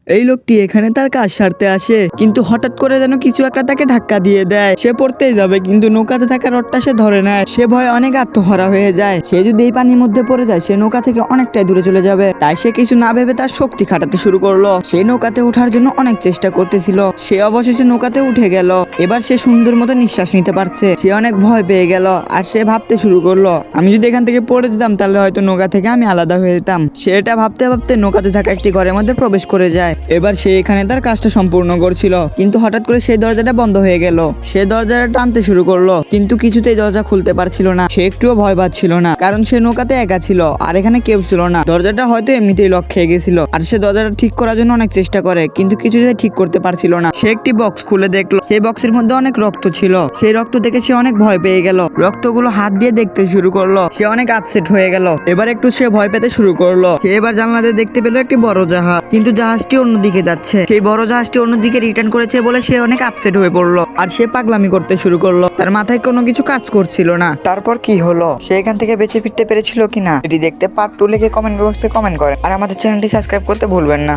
এই লোকটি এখানে তার কাজ সারতে আসে, কিন্তু হঠাৎ করে যেন কিছু একটা তাকে ধাক্কা দিয়ে দেয়। সে পড়তেই যাবে, কিন্তু নৌকাতে থাকা রডটা সে ধরে নেয়। সে ভয়ে অনেক আত্মহারা হয়ে যায়। সে যদি এই পানির মধ্যে পড়ে যায়, সে নৌকা থেকে অনেকটাই দূরে চলে যাবে। তাই সে কিছু না ভেবে তার শক্তি খাটাতে শুরু করলো। সে নৌকাতে ওঠার জন্য অনেক চেষ্টা করতেছিল। সে অবশেষে নৌকাতে উঠে গেল। এবার সে সুন্দর মতো নিঃশ্বাস নিতে পারছে। সে অনেক ভয় পেয়ে গেল, আর সে ভাবতে শুরু করলো, আমি যদি এখান থেকে পড়ে যেতাম তাহলে হয়তো নৌকা থেকে আমি আলাদা হয়ে যেতাম। সে এটা ভাবতে ভাবতে নৌকাতে থাকা একটি ঘরের মধ্যে প্রবেশ করে যায়। এবার সে এখানে তার কাজটা সম্পূর্ণ করছিল, কিন্তু হঠাৎ করে সেই দরজাটা বন্ধ হয়ে গেল। সে দরজাটা টানতে শুরু করলো, কিন্তু কিছুতেই দরজা খুলতে পারছিল না। সে একটুও ভয় পাচ্ছিল না, কারণ সে নৌকাতে একা ছিল, আর এখানে কেউ ছিল না। দরজাটা হয়তো এমনিতেই লক খেয়ে গেছিল। আর সে দরজাটা ঠিক করার জন্য অনেক চেষ্টা করে, কিন্তু কিছুতেই ঠিক করতে পারছিল না। সে একটি বক্স খুলে দেখলো, সেই বক্সের মধ্যে অনেক রক্ত ছিল। সেই রক্ত দেখে সে অনেক ভয় পেয়ে গেল। রক্তগুলো হাত দিয়ে দেখতে শুরু করলো। সে অনেক আপসেট হয়ে গেল। এবার একটু সে ভয় পেতে শুরু করলো। সে এবার জানলাতে দেখতে পেলো একটি বড় জাহাজ, কিন্তু জাহাজটি অন্যদিকে যাচ্ছে। সেই বড় জাহাজটি অন্যদিকে রিটার্ন করেছে বলে সে অনেক আপসেট হয়ে পড়লো, আর সে পাগলামি করতে শুরু করলো। তার মাথায় কোনো কিছু কাজ করছিল না। তারপর কি হলো, সে এখান থেকে বেঁচে ফিরতে পেরেছিল কিনা, এটি দেখতে পার্ট 2 লিখে কমেন্ট বক্সে কমেন্ট করেন, আর আমাদের চ্যানেলটি সাবস্ক্রাইব করতে ভুলবেন না।